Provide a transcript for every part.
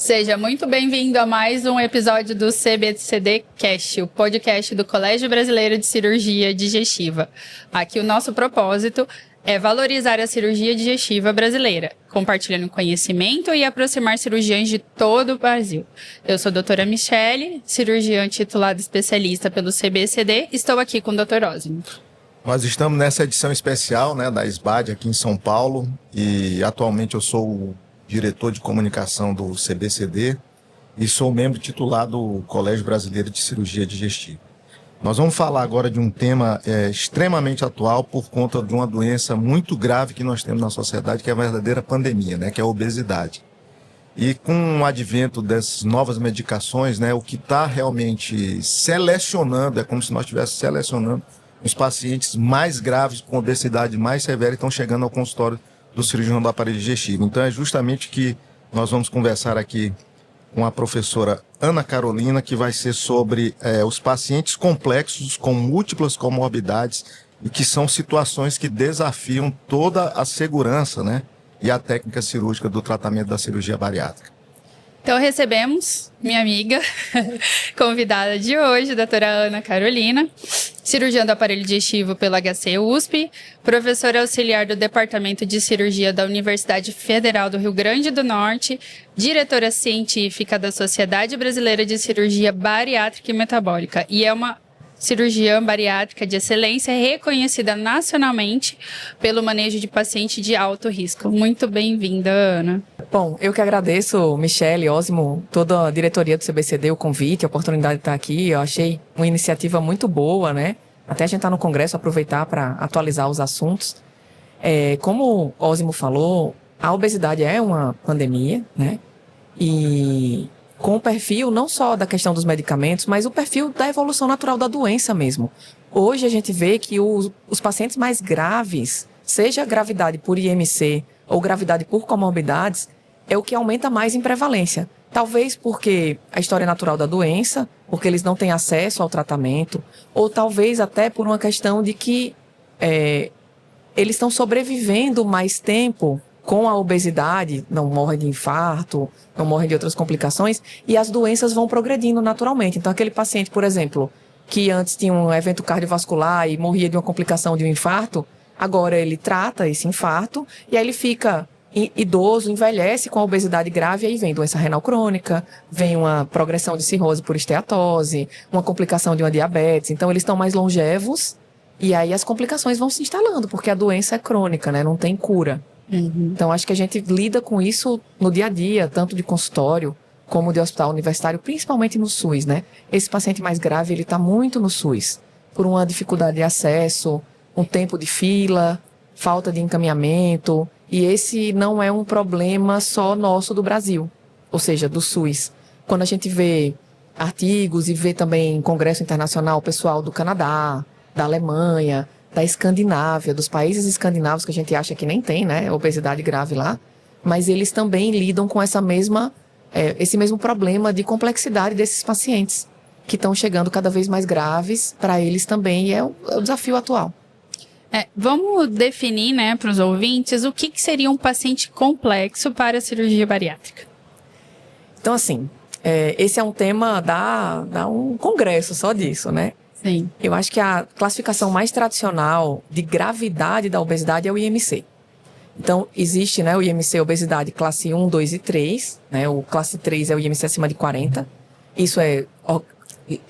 Seja muito bem-vindo a mais um episódio do CBCD Cast, o podcast do Colégio Brasileiro de Cirurgia Digestiva. Aqui o nosso propósito é valorizar a cirurgia digestiva brasileira, compartilhando conhecimento e aproximar cirurgiões de todo o Brasil. Eu sou a doutora Michele, cirurgiã titulada especialista pelo CBCD, estou aqui com o Dr. Osmo. Nós estamos nessa edição especial, da SBAD aqui em São Paulo e atualmente eu sou o diretor de comunicação do CBCD e sou membro titular do Colégio Brasileiro de Cirurgia Digestiva. Nós vamos falar agora de um tema extremamente atual por conta de uma doença muito grave que nós temos na sociedade, que é a verdadeira pandemia, que é a obesidade. E com o advento dessas novas medicações, o que está realmente selecionando, é como se nós estivéssemos selecionando os pacientes mais graves, com obesidade mais severa, estão chegando ao consultório do cirurgião do aparelho digestivo. Então é justamente que nós vamos conversar aqui com a professora Ana Carolina, que vai ser sobre os pacientes complexos com múltiplas comorbidades e que são situações que desafiam toda a segurança, e a técnica cirúrgica do tratamento da cirurgia bariátrica. Então recebemos minha amiga, convidada de hoje, doutora Ana Carolina, cirurgiã do aparelho digestivo pelo HC USP, professora auxiliar do Departamento de Cirurgia da Universidade Federal do Rio Grande do Norte, diretora científica da Sociedade Brasileira de Cirurgia Bariátrica e Metabólica, e é uma cirurgiã bariátrica de excelência reconhecida nacionalmente pelo manejo de paciente de alto risco. Muito bem-vinda, Ana. Bom, eu que agradeço, Michele, Osmo, toda a diretoria do CBCD, o convite, a oportunidade de estar aqui. Eu achei uma iniciativa muito boa, Até a gente estar no congresso, aproveitar para atualizar os assuntos. Como o Osmo falou, a obesidade é uma pandemia, E com o perfil não só da questão dos medicamentos, mas o perfil da evolução natural da doença mesmo. Hoje a gente vê que os pacientes mais graves, seja gravidade por IMC ou gravidade por comorbidades, é o que aumenta mais em prevalência. Talvez porque a história natural da doença, porque eles não têm acesso ao tratamento, ou talvez até por uma questão de que eles estão sobrevivendo mais tempo com a obesidade, não morrem de infarto, não morrem de outras complicações, e as doenças vão progredindo naturalmente. Então, aquele paciente, por exemplo, que antes tinha um evento cardiovascular e morria de uma complicação de um infarto, agora ele trata esse infarto, e aí ele fica idoso, envelhece com a obesidade grave, e aí vem doença renal crônica, vem uma progressão de cirrose por esteatose, uma complicação de uma diabetes. Então, eles estão mais longevos, e aí as complicações vão se instalando, porque a doença é crônica, não tem cura. Uhum. Então, acho que a gente lida com isso no dia a dia, tanto de consultório como de hospital universitário, principalmente no SUS, Esse paciente mais grave, ele está muito no SUS, por uma dificuldade de acesso, um tempo de fila, falta de encaminhamento, e esse não é um problema só nosso do Brasil, ou seja, do SUS. Quando a gente vê artigos e vê também congresso internacional, pessoal do Canadá, da Alemanha, da Escandinávia, dos países escandinavos que a gente acha que nem tem, obesidade grave lá, mas eles também lidam com esse mesmo problema de complexidade desses pacientes, que estão chegando cada vez mais graves para eles também, e é o desafio atual. Vamos definir, para os ouvintes, o que seria um paciente complexo para a cirurgia bariátrica. Então, assim, esse é um tema, dá um congresso só disso, Sim. Eu acho que a classificação mais tradicional de gravidade da obesidade é o IMC. Então, existe o IMC obesidade classe 1, 2 e 3. O classe 3 é o IMC acima de 40. Isso é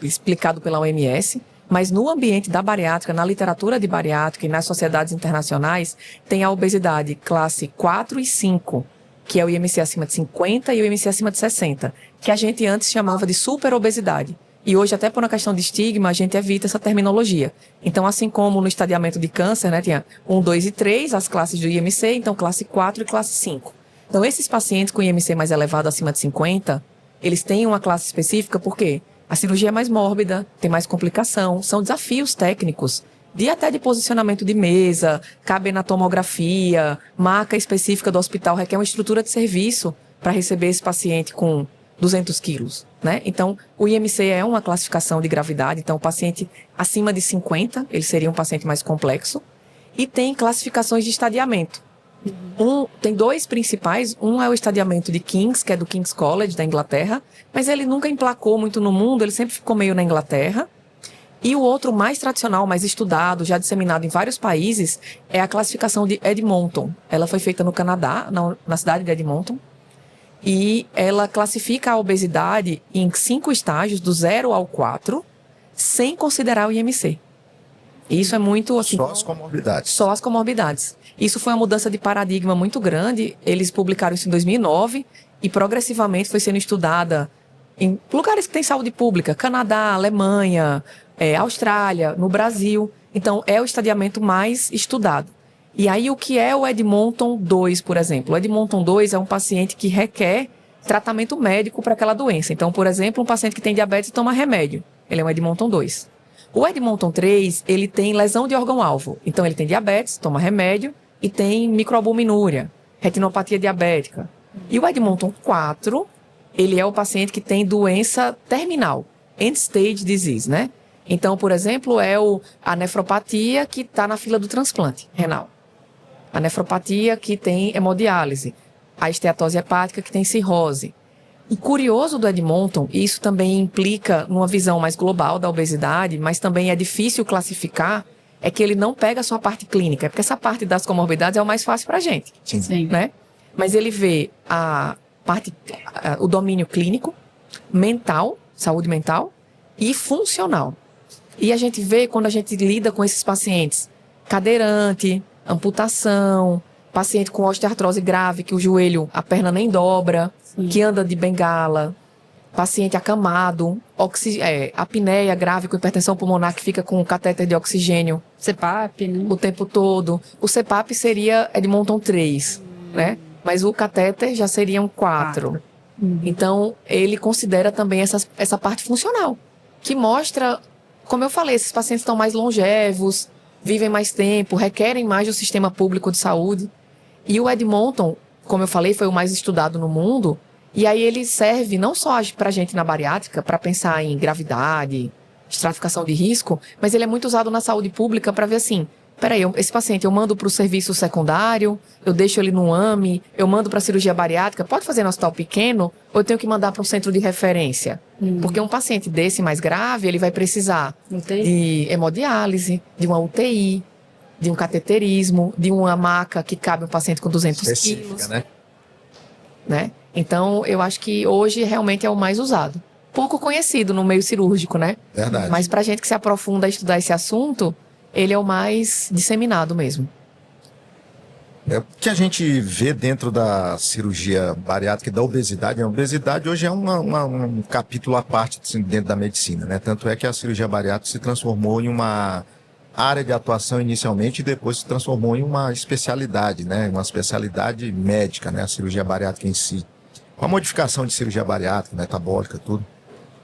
explicado pela OMS. Mas no ambiente da bariátrica, na literatura de bariátrica e nas sociedades internacionais, tem a obesidade classe 4 e 5, que é o IMC acima de 50 e o IMC acima de 60, que a gente antes chamava de superobesidade. E hoje, até por uma questão de estigma, a gente evita essa terminologia. Então, assim como no estadiamento de câncer, tinha 1, 2 e 3, as classes do IMC, então classe 4 e classe 5. Então, esses pacientes com IMC mais elevado, acima de 50, eles têm uma classe específica, por quê? A cirurgia é mais mórbida, tem mais complicação, são desafios técnicos, até de posicionamento de mesa, cabe na tomografia, marca específica do hospital, requer uma estrutura de serviço para receber esse paciente com 200 quilos, Então, o IMC é uma classificação de gravidade, então o paciente acima de 50, ele seria um paciente mais complexo, e tem classificações de estadiamento. Tem dois principais. Um é o estadiamento de King's, que é do King's College, da Inglaterra, mas ele nunca emplacou muito no mundo, ele sempre ficou meio na Inglaterra. E o outro mais tradicional, mais estudado, já disseminado em vários países, é a classificação de Edmonton. Ela foi feita no Canadá, na cidade de Edmonton, e ela classifica a obesidade em 5 estágios, do 0 ao 4, sem considerar o IMC. Isso é muito assim. Só as comorbidades. Só as comorbidades. Isso foi uma mudança de paradigma muito grande. Eles publicaram isso em 2009 e progressivamente foi sendo estudada em lugares que têm saúde pública, Canadá, Alemanha, Austrália, no Brasil. Então, é o estadiamento mais estudado. E aí, o que é o Edmonton 2, por exemplo? O Edmonton 2 é um paciente que requer tratamento médico para aquela doença. Então, por exemplo, um paciente que tem diabetes toma remédio. Ele é um Edmonton 2. O Edmonton 3, ele tem lesão de órgão-alvo. Então, ele tem diabetes, toma remédio e tem microalbuminúria, retinopatia diabética. E o Edmonton 4, ele é o paciente que tem doença terminal, end-stage disease, né? Então, por exemplo, é a nefropatia que está na fila do transplante renal. A nefropatia que tem hemodiálise. A esteatose hepática que tem cirrose. O curioso do Edmonton, e isso também implica numa visão mais global da obesidade, mas também é difícil classificar, é que ele não pega só a parte clínica, porque essa parte das comorbidades é o mais fácil pra gente. Sim. Né? Mas ele vê o domínio clínico, mental, saúde mental e funcional. E a gente vê quando a gente lida com esses pacientes, cadeirante, amputação, paciente com osteoartrose grave, que o joelho, a perna nem dobra, que anda de bengala, paciente acamado, apneia grave com hipertensão pulmonar que fica com catéter de oxigênio. CPAP, né? O tempo todo. O CPAP seria Edmonton 3, né? Mas o catéter já seria um 4. Então, ele considera também essa parte funcional, que mostra, como eu falei, esses pacientes estão mais longevos, vivem mais tempo, requerem mais do sistema público de saúde. E o Edmonton, como eu falei, foi o mais estudado no mundo. E aí ele serve não só para a gente na bariátrica, para pensar em gravidade, estratificação de risco, mas ele é muito usado na saúde pública para ver assim, peraí, esse paciente eu mando para o serviço secundário, eu deixo ele no AME, eu mando para a cirurgia bariátrica, pode fazer no hospital pequeno, ou eu tenho que mandar para um centro de referência? Porque um paciente desse mais grave, ele vai precisar de hemodiálise, de uma UTI, de um cateterismo, de uma maca que cabe um paciente com 200 quilos. Né? Então, eu acho que hoje realmente é o mais usado. Pouco conhecido no meio cirúrgico, né? Verdade. Mas pra gente que se aprofunda a estudar esse assunto, ele é o mais disseminado mesmo. O que a gente vê dentro da cirurgia bariátrica e da obesidade, a obesidade hoje é um capítulo à parte assim, dentro da medicina, né? Tanto é que a cirurgia bariátrica se transformou em uma área de atuação inicialmente e depois se transformou em uma especialidade, né? Uma especialidade médica, né? A cirurgia bariátrica em si. Com a modificação de cirurgia bariátrica, metabólica, tudo.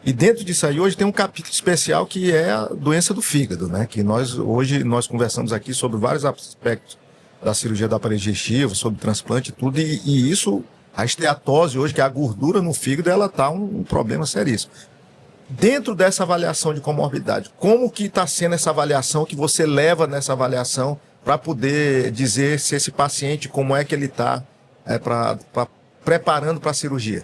E dentro disso aí, hoje tem um capítulo especial que é a doença do fígado, né? Que hoje nós conversamos aqui sobre vários aspectos da cirurgia do aparelho digestivo, sobre transplante e tudo. E isso, a esteatose hoje, que é a gordura no fígado, ela tá um problema seríssimo. Dentro dessa avaliação de comorbidade, como que está sendo essa avaliação, que você leva nessa avaliação para poder dizer se esse paciente, como é que ele está preparando para a cirurgia?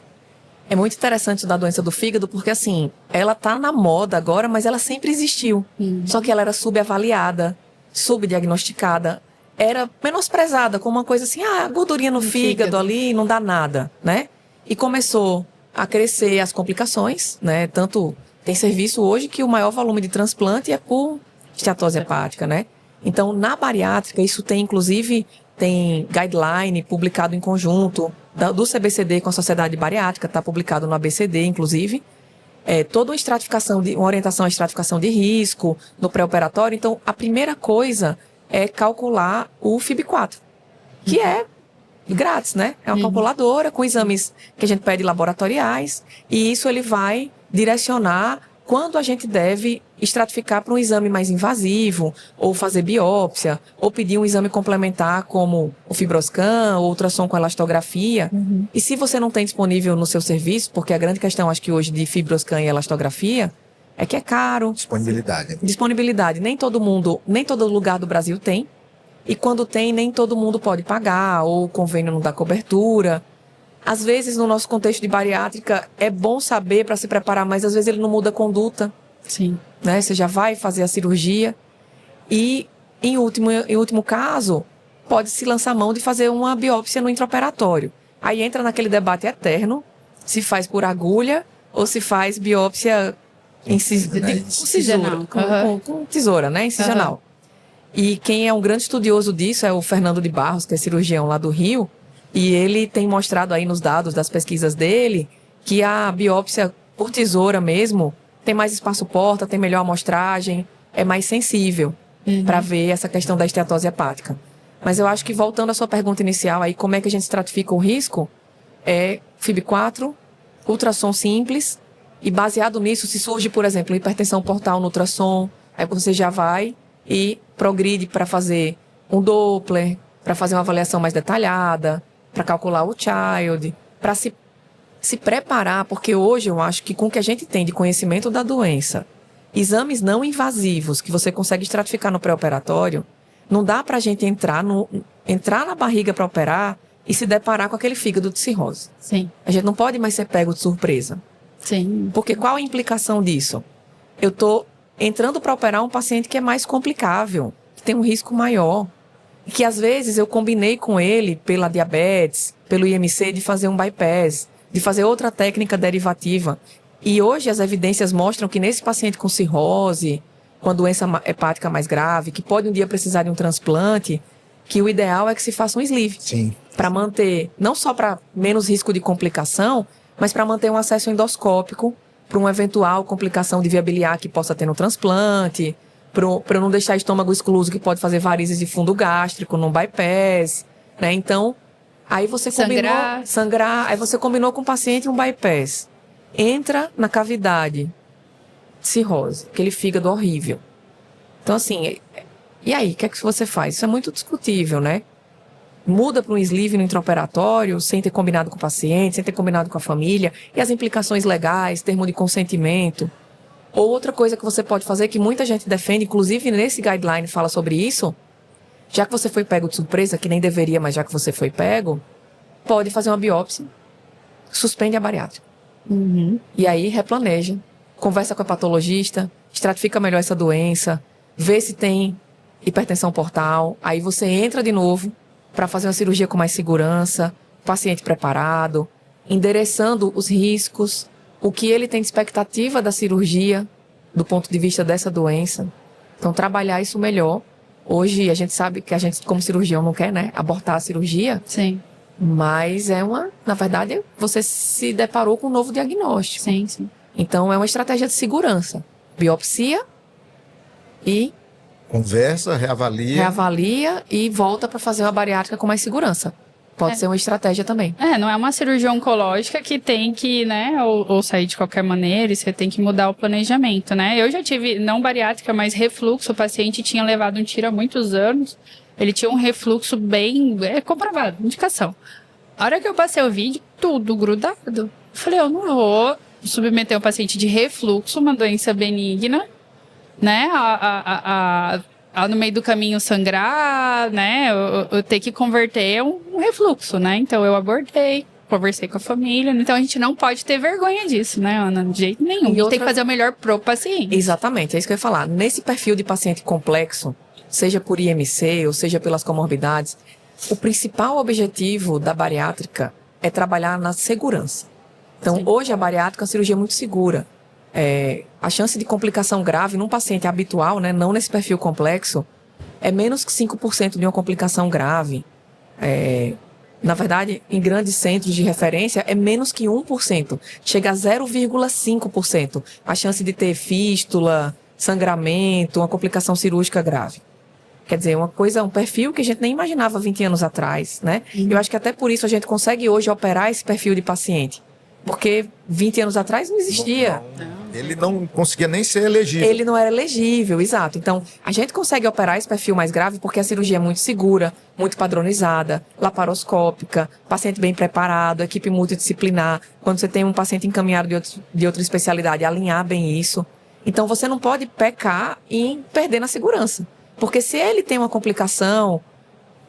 É muito interessante da doença do fígado, porque assim, ela tá na moda agora, mas ela sempre existiu. Só que ela era subavaliada, subdiagnosticada, era menosprezada como uma coisa assim, gordurinha no fígado ali, não dá nada, né? E começou a crescer as complicações, né? Tanto tem serviço hoje que o maior volume de transplante é por esteatose hepática, né? Então, na bariátrica, isso tem, inclusive, tem guideline publicado em conjunto do CBCD com a Sociedade Bariátrica, está publicado no ABCD, inclusive. Toda uma orientação à estratificação de risco no pré-operatório. Então, a primeira coisa é calcular o FIB4, que é grátis, né? É uma calculadora com exames que a gente pede laboratoriais e isso ele vai direcionar quando a gente deve estratificar para um exame mais invasivo, ou fazer biópsia, ou pedir um exame complementar como o Fibroscan, ou ultrassom com elastografia. E se você não tem disponível no seu serviço, porque a grande questão, acho que hoje, de Fibroscan e elastografia, é que é caro. Disponibilidade. Disponibilidade. Nem todo lugar do Brasil tem. e quando tem, nem todo mundo pode pagar, ou o convênio não dá cobertura. Às vezes, no nosso contexto de bariátrica, é bom saber para se preparar, mas às vezes ele não muda a conduta. Sim. Né? Você já vai fazer a cirurgia e, em último caso, pode-se lançar mão de fazer uma biópsia no intraoperatório. Aí entra naquele debate eterno, se faz por agulha ou se faz biópsia Incisional. com tesoura, né? Incisional. E quem é um grande estudioso disso é o Fernando de Barros, que é cirurgião lá do Rio, e ele tem mostrado aí nos dados das pesquisas dele que a biópsia por tesoura mesmo tem mais espaço-porta, tem melhor amostragem, é mais sensível para ver essa questão da esteatose hepática. Mas eu acho que, voltando à sua pergunta inicial, aí como é que a gente estratifica o risco? É FIB4, ultrassom simples, e baseado nisso, se surge, por exemplo, hipertensão portal no ultrassom, aí você já vai e progride para fazer um Doppler, para fazer uma avaliação mais detalhada, para calcular o child, para se preparar, porque hoje eu acho que com o que a gente tem de conhecimento da doença, exames não invasivos que você consegue estratificar no pré-operatório, não dá para a gente entrar na barriga para operar e se deparar com aquele fígado de cirrose. Sim. A gente não pode mais ser pego de surpresa. Sim. Porque qual a implicação disso? Eu estou entrando para operar um paciente que é mais complicável, que tem um risco maior, que às vezes eu combinei com ele pela diabetes, pelo IMC, de fazer um bypass, de fazer outra técnica derivativa. E hoje as evidências mostram que nesse paciente com cirrose, com a doença hepática mais grave, que pode um dia precisar de um transplante, que o ideal é que se faça um sleeve. Sim. Para manter, não só para menos risco de complicação, mas para manter um acesso endoscópico para uma eventual complicação de via biliar que possa ter no transplante, para não deixar estômago excluso, que pode fazer varizes de fundo gástrico no bypass, né? Então, aí você combinou sangrar, aí você combinou com o paciente um bypass. Entra na cavidade, cirrose, aquele fígado horrível. Então, assim, e aí, o que é que você faz? Isso é muito discutível, né? Muda para um sleeve no intraoperatório, sem ter combinado com o paciente, sem ter combinado com a família, e as implicações legais, termo de consentimento. Ou outra coisa que você pode fazer, que muita gente defende, inclusive nesse guideline fala sobre isso, já que você foi pego de surpresa, que nem deveria, mas já que você foi pego, pode fazer uma biópsia, suspende a bariátrica. E aí replaneja, conversa com a patologista, estratifica melhor essa doença, vê se tem hipertensão portal, aí você entra de novo para fazer uma cirurgia com mais segurança, paciente preparado, endereçando os riscos, o que ele tem de expectativa da cirurgia, do ponto de vista dessa doença. Então, trabalhar isso melhor. Hoje, a gente sabe que a gente, como cirurgião, não quer, né, abortar a cirurgia. Sim. Mas na verdade, você se deparou com um novo diagnóstico. Sim, sim. Então, é uma estratégia de segurança. Biopsia e Conversa, reavalia e volta para fazer uma bariátrica com mais segurança. Pode ser uma estratégia também. Não é uma cirurgia oncológica que tem que, né, ou sair de qualquer maneira, e você tem que mudar o planejamento, né? Eu já tive, não bariátrica, mas refluxo. O paciente tinha levado um tiro há muitos anos. Ele tinha um refluxo bem comprovado, indicação. A hora que eu passei o vídeo, tudo grudado. Eu falei, eu não vou submeter o paciente de refluxo, uma doença benigna, né, no meio do caminho sangrar, né, eu ter que converter um refluxo, né, então eu abortei, conversei com a família, então a gente não pode ter vergonha disso, né, Ana, de jeito nenhum, a gente tem que fazer o melhor pro paciente. Exatamente, é isso que eu ia falar. Nesse perfil de paciente complexo, seja por IMC ou seja pelas comorbidades, o principal objetivo da bariátrica é trabalhar na segurança. Então, sim, hoje a bariátrica é uma cirurgia muito segura. A chance de complicação grave num paciente habitual, né, não nesse perfil complexo, é menos que 5% de uma complicação grave. Na verdade, em grandes centros de referência, é menos que 1%. Chega a 0,5% a chance de ter fístula, sangramento, uma complicação cirúrgica grave. Quer dizer, um perfil que a gente nem imaginava 20 anos atrás, né? Eu acho que até por isso a gente consegue hoje operar esse perfil de paciente. Porque 20 anos atrás não existia. Ele não conseguia nem ser elegível. Ele não era elegível, exato. Então, a gente consegue operar esse perfil mais grave porque a cirurgia é muito segura, muito padronizada, laparoscópica, paciente bem preparado, equipe multidisciplinar. Quando você tem um paciente encaminhado de outra especialidade, alinhar bem isso. Então, você não pode pecar em perder na segurança. Porque se ele tem uma complicação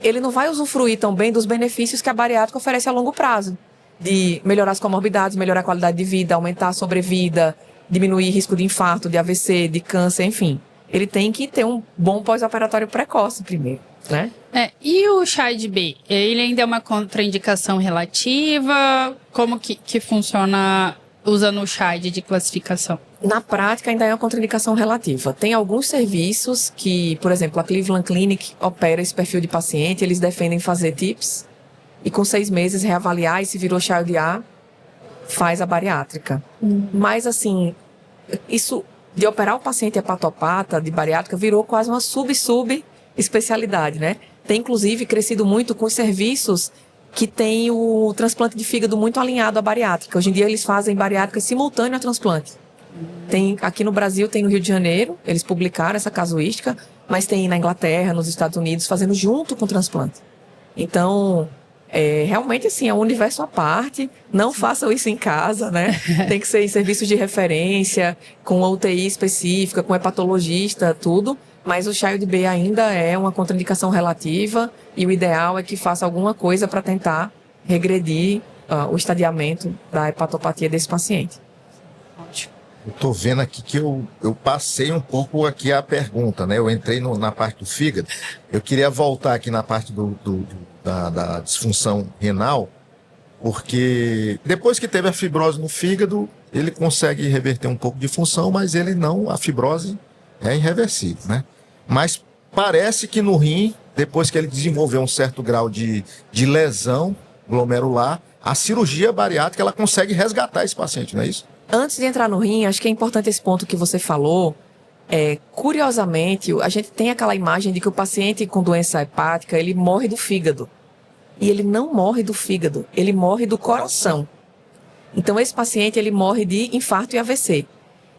ele não vai usufruir tão bem dos benefícios que a bariátrica oferece a longo prazo, de melhorar as comorbidades, melhorar a qualidade de vida, aumentar a sobrevida, diminuir risco de infarto, de AVC, de câncer, enfim. Ele tem que ter um bom pós-operatório precoce primeiro, né? E o CHAD-B? Ele ainda é uma contraindicação relativa? Como que funciona usando o CHAD de classificação? Na prática, ainda é uma contraindicação relativa. Tem alguns serviços que, por exemplo, a Cleveland Clinic opera esse perfil de paciente, eles defendem fazer TIPS e com 6 meses reavaliar e se virou CHAD-A, faz a bariátrica. Mas, assim, isso de operar o paciente hepatopata de bariátrica virou quase uma sub-especialidade, né? Tem, inclusive, crescido muito com os serviços que tem o transplante de fígado muito alinhado à bariátrica. Hoje em dia, eles fazem bariátrica simultânea ao transplante. Tem, aqui no Brasil, tem no Rio de Janeiro, eles publicaram essa casuística, mas tem na Inglaterra, nos Estados Unidos, fazendo junto com o transplante. Então, realmente, assim, é um universo à parte. Não façam isso em casa, né? Tem que ser em serviços de referência, com UTI específica, com hepatologista, tudo. Mas o CHAD-B ainda é uma contraindicação relativa e o ideal é que faça alguma coisa para tentar regredir o estadiamento da hepatopatia desse paciente. Ótimo. Eu tô vendo aqui que eu passei um pouco aqui a pergunta, né? Eu entrei na parte do fígado. Eu queria voltar aqui na parte da disfunção renal, porque depois que teve a fibrose no fígado, ele consegue reverter um pouco de função, mas a fibrose é irreversível, né? Mas parece que no rim, depois que ele desenvolveu um certo grau de lesão glomerular, a cirurgia bariátrica ela consegue resgatar esse paciente, não é isso? Antes de entrar no rim, acho que é importante esse ponto que você falou. Curiosamente, a gente tem aquela imagem de que o paciente com doença hepática, ele morre do fígado. E ele não morre do fígado, ele morre do coração. Então, esse paciente, ele morre de infarto e AVC.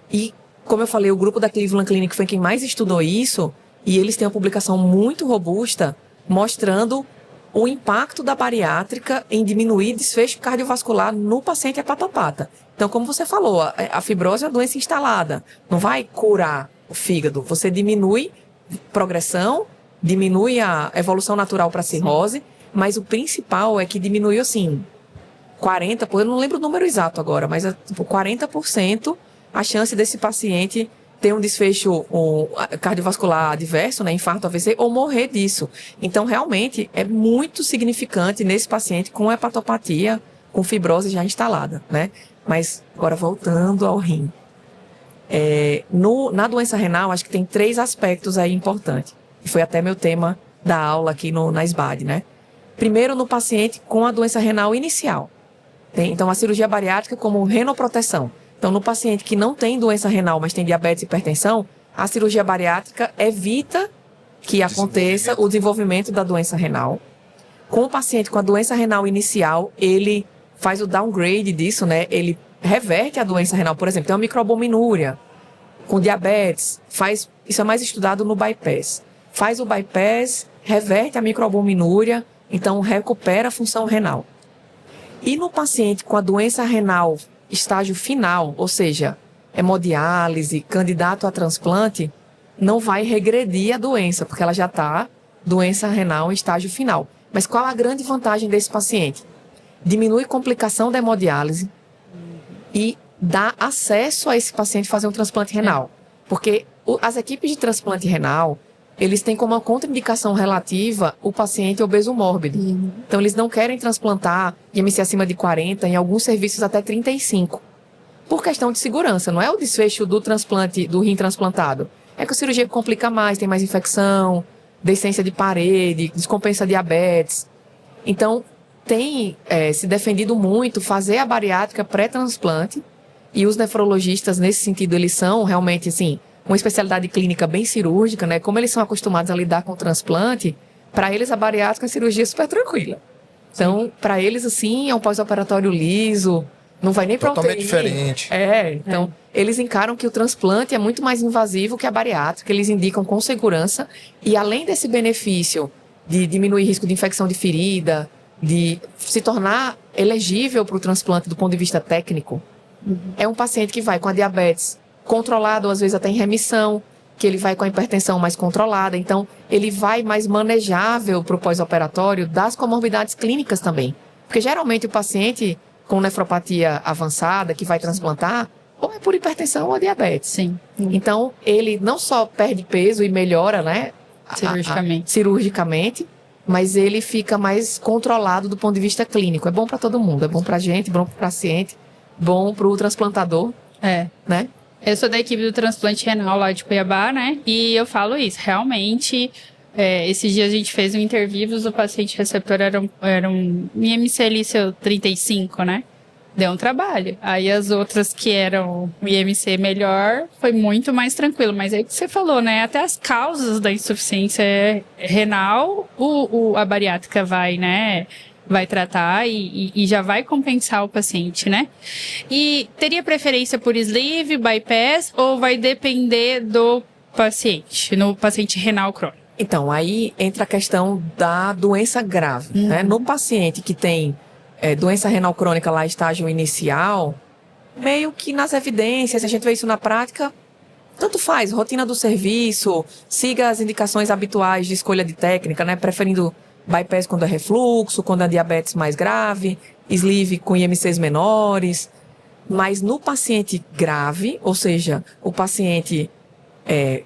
E, como eu falei, o grupo da Cleveland Clinic foi quem mais estudou isso, e eles têm uma publicação muito robusta, mostrando o impacto da bariátrica em diminuir desfecho cardiovascular no paciente hepatopata. Então, como você falou, a fibrose é uma doença instalada, não vai curar o fígado. Você diminui progressão, diminui a evolução natural para a cirrose, mas o principal é que diminuiu, assim, 40%, eu não lembro o número exato agora, mas tipo, 40% a chance desse paciente ter um desfecho cardiovascular adverso, né, infarto, AVC, ou morrer disso. Então, realmente, é muito significante nesse paciente com hepatopatia, com fibrose já instalada, né? Mas, agora voltando ao rim. Na doença renal, acho que tem 3 aspectos aí importantes. E foi até meu tema da aula aqui na SBAD, né? Primeiro, no paciente com a doença renal inicial. Então, a cirurgia bariátrica como renoproteção. Então, no paciente que não tem doença renal, mas tem diabetes e hipertensão, a cirurgia bariátrica evita que aconteça o desenvolvimento da doença renal. Com o paciente com a doença renal inicial, ele faz o downgrade disso, né? Ele reverte a doença renal. Por exemplo, tem uma microalbuminúria com diabetes, isso é mais estudado no bypass. Faz o bypass, reverte a microalbuminúria, então recupera a função renal. E no paciente com a doença renal estágio final, ou seja, hemodiálise, candidato a transplante, não vai regredir a doença, porque ela já está doença renal em estágio final. Mas qual a grande vantagem desse paciente? Diminui complicação da hemodiálise e dá acesso a esse paciente fazer um transplante renal. Porque as equipes de transplante renal, eles têm como uma contraindicação relativa o paciente obeso mórbido. Então, eles não querem transplantar IMC acima de 40, em alguns serviços até 35. Por questão de segurança, não é o desfecho do transplante, do rim transplantado. É que a cirurgia complica mais, tem mais infecção, descência de parede, descompensa diabetes. Então, tem se defendido muito fazer a bariátrica pré-transplante, e os nefrologistas, nesse sentido, eles são realmente, assim, uma especialidade clínica bem cirúrgica, né? Como eles são acostumados a lidar com o transplante, para eles a bariátrica é uma cirurgia super tranquila. Então, para eles, assim, é um pós-operatório liso, não vai nem para UTI. Totalmente diferente. Então, eles encaram que o transplante é muito mais invasivo que a bariátrica, eles indicam com segurança, e além desse benefício de diminuir risco de infecção de ferida, de se tornar elegível para o transplante do ponto de vista técnico, é um paciente que vai com a diabetes controlado, às vezes até em remissão, que ele vai com a hipertensão mais controlada. Então, ele vai mais manejável para o pós-operatório das comorbidades clínicas também. Porque geralmente o paciente com nefropatia avançada que vai transplantar, ou é por hipertensão ou diabetes. Sim. Então, ele não só perde peso e melhora, né? Cirurgicamente, mas ele fica mais controlado do ponto de vista clínico. É bom para todo mundo, é bom para a gente, bom para o paciente, bom para o transplantador, né? Eu sou da equipe do transplante renal lá de Cuiabá, né? E eu falo isso, realmente, esses dias a gente fez um interviews, o paciente receptor era um IMC ali, seu 35, né? Deu um trabalho. Aí as outras que eram o IMC melhor, foi muito mais tranquilo. Mas aí que você falou, né? Até as causas da insuficiência renal, a bariátrica vai, né? Vai tratar e já vai compensar o paciente, né? E teria preferência por sleeve, bypass, ou vai depender do paciente, no paciente renal crônico? Então, aí entra a questão da doença grave, né? No paciente que tem doença renal crônica lá, estágio inicial, meio que nas evidências, a gente vê isso na prática, tanto faz, rotina do serviço, siga as indicações habituais de escolha de técnica, né? Preferindo bypass quando é refluxo, quando é diabetes mais grave, sleeve com IMCs menores. Mas no paciente grave, ou seja, o paciente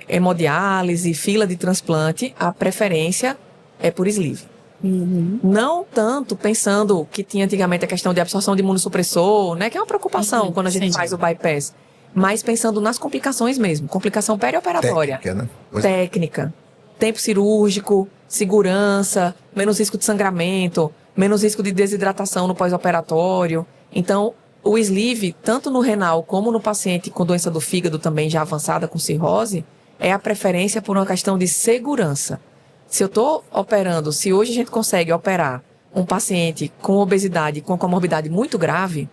hemodiálise, fila de transplante, a preferência é por sleeve. Não tanto pensando que tinha antigamente a questão de absorção de imunossupressor, né? Que é uma preocupação quando a gente faz o bypass. Mas pensando nas complicações mesmo, complicação perioperatória. Técnica, né? Técnica, tempo cirúrgico, segurança, menos risco de sangramento, menos risco de desidratação no pós-operatório. Então, o sleeve, tanto no renal como no paciente com doença do fígado também já avançada com cirrose, é a preferência por uma questão de segurança. Se eu estou operando, se hoje a gente consegue operar um paciente com obesidade, com comorbidade muito grave,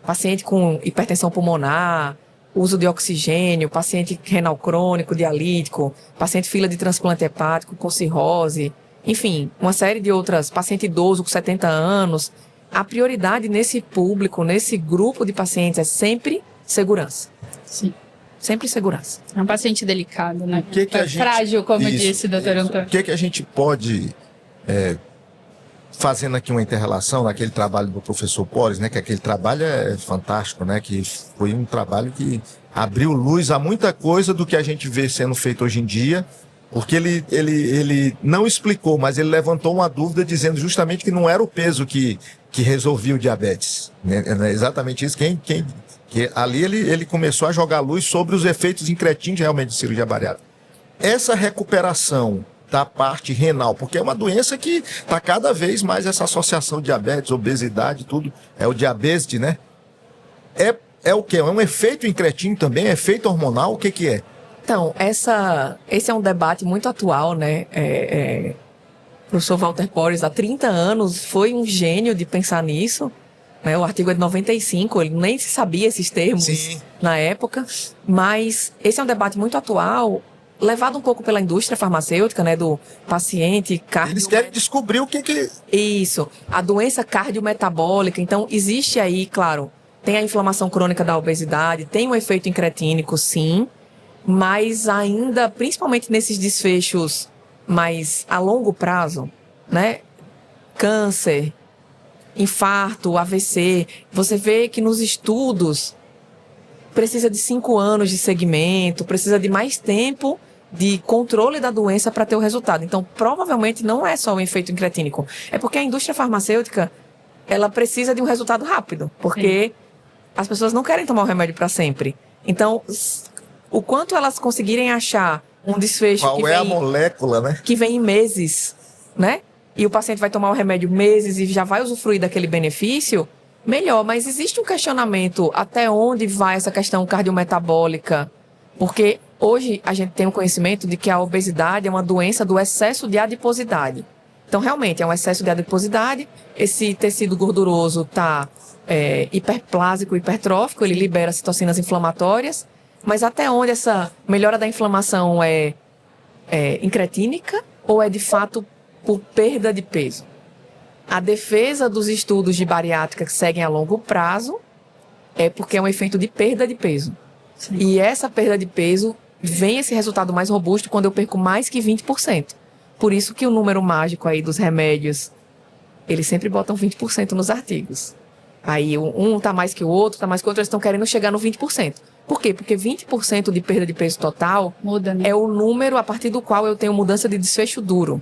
paciente com hipertensão pulmonar, uso de oxigênio, paciente renal crônico, dialítico, paciente fila de transplante hepático com cirrose, enfim, uma série de outras, paciente idoso com 70 anos, a prioridade nesse público, nesse grupo de pacientes é sempre segurança. Sim. Sempre segurança. É um paciente delicado, né? Frágil, como disse o doutor Antônio. O que a gente pode, fazendo aqui uma inter-relação naquele trabalho do professor Pores, né? Que aquele trabalho é fantástico, né? Que foi um trabalho que abriu luz a muita coisa do que a gente vê sendo feito hoje em dia, porque ele não explicou, mas ele levantou uma dúvida dizendo justamente que não era o peso que resolvia o diabetes. Né? É exatamente isso. Que ali ele começou a jogar luz sobre os efeitos incretinos realmente de cirurgia bariátrica. Essa recuperação da parte renal, porque é uma doença que está cada vez mais essa associação diabetes, obesidade, tudo, é o diabetes, né? É o quê? É um efeito incretino também? É efeito hormonal? O que é? Então, esse é um debate muito atual, né? O professor Walter Pores, há 30 anos, foi um gênio de pensar nisso. Né? O artigo é de 95, ele nem se sabia esses termos na época. Mas esse é um debate muito atual, levado um pouco pela indústria farmacêutica, né? Do paciente Eles querem descobrir o que... Isso, a doença cardiometabólica. Então, existe aí, claro, tem a inflamação crônica da obesidade, tem um efeito incretínico, sim, mas ainda, principalmente nesses desfechos mais a longo prazo, né? Câncer, infarto, AVC, você vê que nos estudos precisa de 5 anos de segmento, precisa de mais tempo de controle da doença para ter o resultado. Então, provavelmente não é só o efeito incretínico. É porque a indústria farmacêutica, ela precisa de um resultado rápido, porque as pessoas não querem tomar o remédio para sempre. Então, o quanto elas conseguirem achar um desfecho a molécula, né? Que vem em meses, né? E o paciente vai tomar o remédio meses e já vai usufruir daquele benefício, melhor. Mas existe um questionamento até onde vai essa questão cardiometabólica, porque hoje a gente tem um conhecimento de que a obesidade é uma doença do excesso de adiposidade. Então, realmente, é um excesso de adiposidade, esse tecido gorduroso está hiperplásico, hipertrófico, ele libera citocinas inflamatórias, mas até onde essa melhora da inflamação é incretínica ou é de fato por perda de peso? A defesa dos estudos de bariátrica que seguem a longo prazo é porque é um efeito de perda de peso. Sim. E essa perda de peso vem esse resultado mais robusto quando eu perco mais que 20%. Por isso que o número mágico aí dos remédios, eles sempre botam 20% nos artigos. Aí um tá mais que o outro, eles estão querendo chegar no 20%. Por quê? Porque 20% de perda de peso total Muda, né? é o número a partir do qual eu tenho mudança de desfecho duro.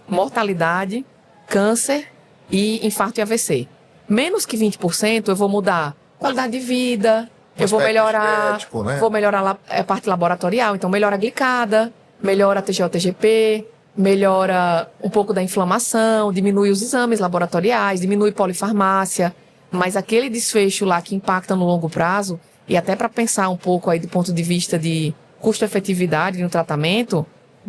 Mortalidade, câncer e infarto e AVC. Menos que 20% eu vou mudar qualidade de vida, eu vou melhorar, estético, né? vou melhorar a parte laboratorial, então melhora a glicada, melhora a TGO-TGP, melhora um pouco da inflamação, diminui os exames laboratoriais, diminui polifarmácia, mas aquele desfecho lá que impacta no longo prazo, e até para pensar um pouco aí do ponto de vista de custo-efetividade no tratamento,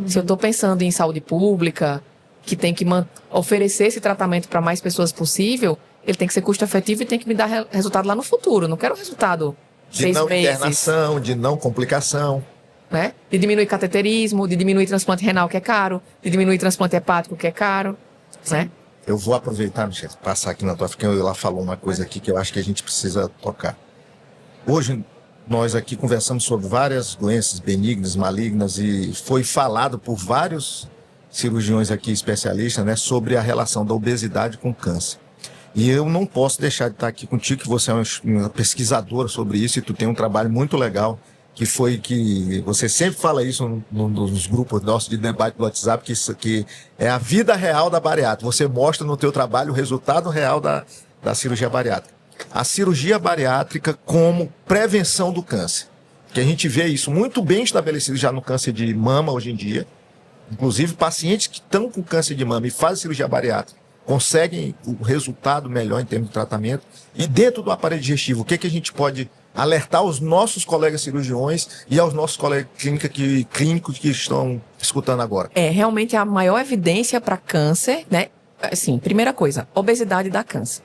se eu estou pensando em saúde pública, que tem que oferecer esse tratamento para mais pessoas possível, ele tem que ser custo-efetivo e tem que me dar resultado lá no futuro. Não quero resultado De 6 não meses. internação, de não complicação. Né? De diminuir cateterismo, de diminuir transplante renal, que é caro, de diminuir transplante hepático, que é caro, né? Eu vou aproveitar, Michele, passar aqui na tua frente, ela falou uma coisa aqui que eu acho que a gente precisa tocar. Hoje, nós aqui conversamos sobre várias doenças benignas, malignas, e foi falado por vários cirurgiões aqui especialistas, né, sobre a relação da obesidade com o câncer. E eu não posso deixar de estar aqui contigo, que você é uma pesquisadora sobre isso e tu tem um trabalho muito legal, que foi que você sempre fala isso nos grupos nossos de debate do WhatsApp, que é a vida real da bariátrica. Você mostra no teu trabalho o resultado real da cirurgia bariátrica. A cirurgia bariátrica como prevenção do câncer. Que a gente vê isso muito bem estabelecido já no câncer de mama hoje em dia. Inclusive, pacientes que estão com câncer de mama e fazem cirurgia bariátrica conseguem o resultado melhor em termos de tratamento. E dentro do aparelho digestivo, o que a gente pode alertar os nossos colegas cirurgiões e aos nossos colegas clínicos que estão escutando agora? Realmente a maior evidência para câncer, né? Assim, primeira coisa, obesidade dá câncer.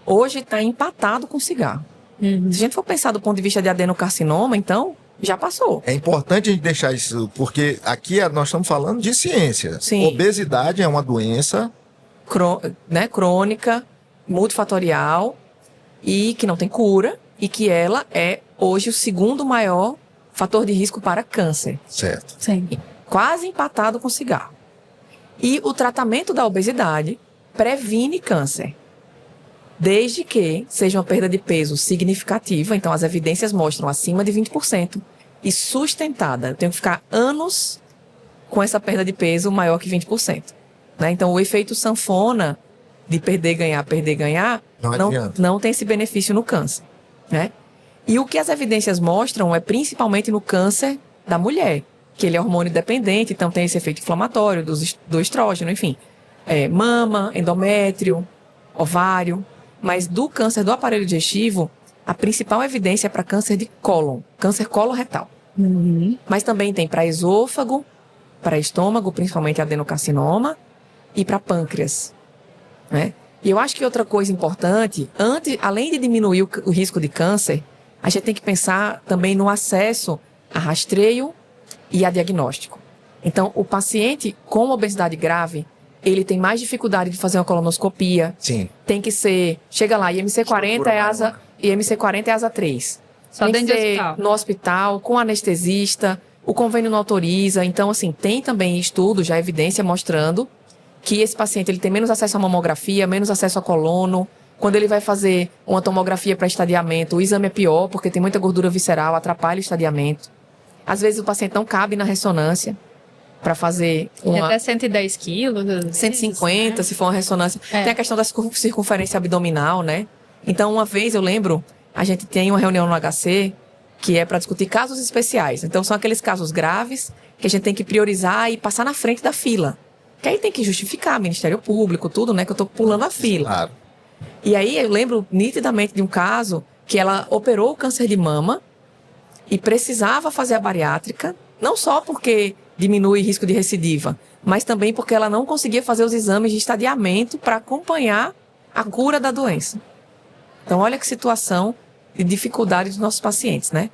Hoje está empatado com cigarro. Se a gente for pensar do ponto de vista de adenocarcinoma, então, já passou. É importante a gente deixar isso, porque aqui nós estamos falando de ciência. Sim. Obesidade é uma doença crônica, multifatorial e que não tem cura e que ela é hoje o segundo maior fator de risco para câncer. Certo. Sim. Quase empatado com cigarro. E o tratamento da obesidade previne câncer, desde que seja uma perda de peso significativa, então as evidências mostram acima de 20%, e sustentada. Eu tenho que ficar anos com essa perda de peso maior que 20%. Né? Então o efeito sanfona de perder, ganhar, não tem esse benefício no câncer. Né? E o que as evidências mostram é principalmente no câncer da mulher, que ele é hormônio dependente, então tem esse efeito inflamatório do estrógeno, enfim. Mama, endométrio, ovário. Mas do câncer do aparelho digestivo, a principal evidência é para câncer de cólon, câncer coloretal. Mas também tem para esôfago, para estômago, principalmente adenocarcinoma, e para pâncreas. Né? E eu acho que outra coisa importante, além de diminuir o risco de câncer, a gente tem que pensar também no acesso a rastreio e a diagnóstico. Então, o paciente com obesidade grave, ele tem mais dificuldade de fazer uma colonoscopia. Sim. Tem que ser... Chega lá, IMC40 é asa 3. Só tem dentro que do ser hospital. no hospital, com anestesista. O convênio não autoriza. Então, assim, tem também estudo, já evidência mostrando que esse paciente ele tem menos acesso à mamografia, menos acesso a colono. Quando ele vai fazer uma tomografia para estadiamento, o exame é pior, porque tem muita gordura visceral, atrapalha o estadiamento. Às vezes o paciente não cabe na ressonância para fazer uma... Até 110 quilos. 150, né? se for uma ressonância. É. Tem a questão da circunferência abdominal, né? Então, uma vez, eu lembro, a gente tem uma reunião no HC que é para discutir casos especiais. Então, são aqueles casos graves que a gente tem que priorizar e passar na frente da fila. Que aí tem que justificar, Ministério Público, tudo, né? Que eu tô pulando a fila. Claro. E aí, eu lembro nitidamente de um caso que ela operou o câncer de mama e precisava fazer a bariátrica, não só porque diminui risco de recidiva, mas também porque ela não conseguia fazer os exames de estadiamento para acompanhar a cura da doença. Então, olha que situação de dificuldade dos nossos pacientes, né?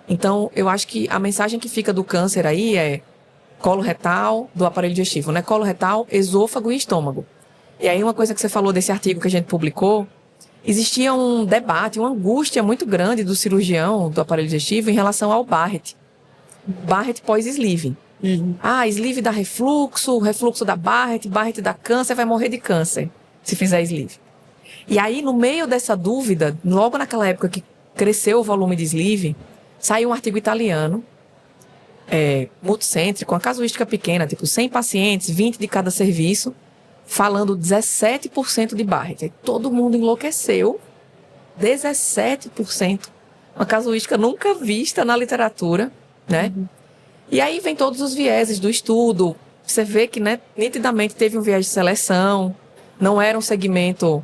Então, eu acho que a mensagem que fica do câncer aí é colo retal, do aparelho digestivo, né? Colo retal, esôfago e estômago. E aí, uma coisa que você falou desse artigo que a gente publicou, existia um debate, uma angústia muito grande do cirurgião do aparelho digestivo em relação ao Barrett. Barrett pós-sleeve. Sleeve dá refluxo, refluxo da Barrett, Barrett dá câncer, vai morrer de câncer se fizer sleeve. E aí, no meio dessa dúvida, logo naquela época que cresceu o volume de sleeve, saiu um artigo italiano, multicêntrico, com uma casuística pequena, tipo 100 pacientes, 20 de cada serviço, falando 17% de Barrett. Aí todo mundo enlouqueceu. 17%. Uma casuística nunca vista na literatura, né? E aí vem todos os vieses do estudo. Você vê que, né, nitidamente teve um viés de seleção, não era um segmento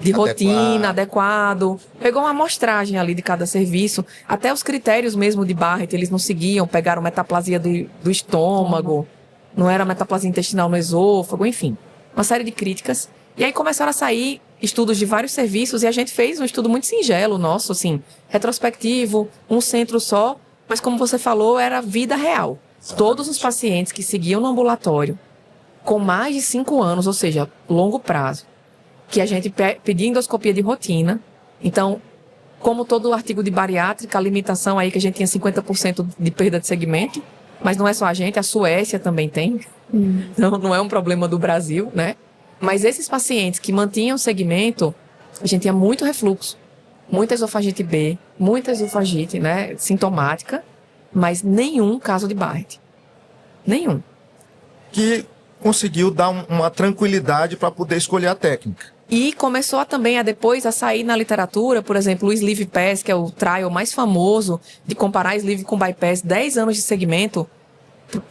de rotina adequado. Pegou uma amostragem ali de cada serviço. Até os critérios mesmo de Barrett, eles não seguiam. Pegaram metaplasia do estômago, não era metaplasia intestinal no esôfago, enfim. Uma série de críticas. E aí começaram a sair estudos de vários serviços e a gente fez um estudo muito singelo nosso, assim, retrospectivo, um centro só, mas como você falou, era vida real. Todos os pacientes que seguiam no ambulatório com mais de 5 anos, ou seja, longo prazo, que a gente pedia endoscopia de rotina. Então, como todo artigo de bariátrica, a limitação aí que a gente tinha 50% de perda de segmento, mas não é só a gente, a Suécia também tem. Não é um problema do Brasil, né? Mas esses pacientes que mantinham segmento, a gente tinha muito refluxo, muita esofagite B, muita esofagite, né, sintomática, mas nenhum caso de Barrett. Nenhum. Que conseguiu dar uma tranquilidade para poder escolher a técnica. E começou também depois a sair na literatura, por exemplo, o Sleeve Pass, que é o trial mais famoso de comparar Sleeve com bypass, 10 anos de segmento,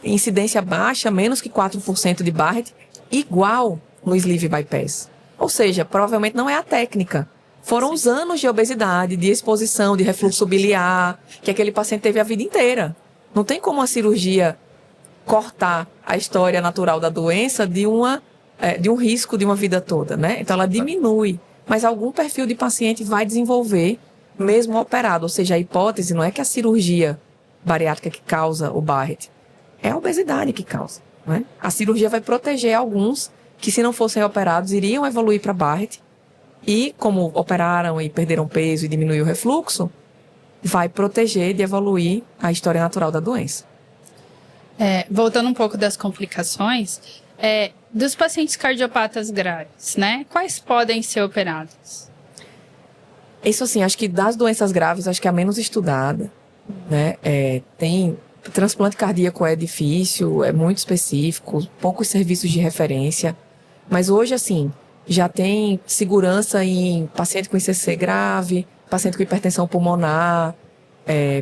incidência baixa, menos que 4% de Barrett, igual no Sleeve Bypass. Ou seja, provavelmente não é a técnica. Foram os anos de obesidade, de exposição, de refluxo biliar, que aquele paciente teve a vida inteira. Não tem como a cirurgia cortar a história natural da doença de um risco de uma vida toda, né? Então ela diminui, mas algum perfil de paciente vai desenvolver mesmo operado. Ou seja, a hipótese não é que a cirurgia bariátrica que causa o Barrett, é a obesidade que causa, né? A cirurgia vai proteger alguns que, se não fossem operados, iriam evoluir para Barrett, e como operaram e perderam peso e diminuiu o refluxo, vai proteger de evoluir a história natural da doença. Voltando um pouco das complicações, dos pacientes cardiopatas graves, né? Quais podem ser operados? Isso, assim, acho que das doenças graves, acho que é a menos estudada, né? Transplante cardíaco é difícil, é muito específico, poucos serviços de referência. Mas hoje, assim, já tem segurança em paciente com ICC grave, paciente com hipertensão pulmonar,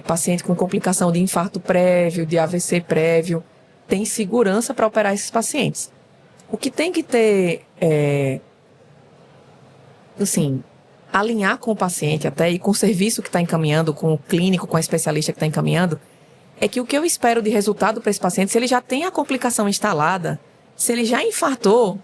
paciente com complicação de infarto prévio, de AVC prévio. Tem segurança para operar esses pacientes. O que tem que ter, assim, alinhar com o paciente até e com o serviço que está encaminhando, com o clínico, com a especialista que está encaminhando, é que o que eu espero de resultado para esse paciente, se ele já tem a complicação instalada, se ele já infartou,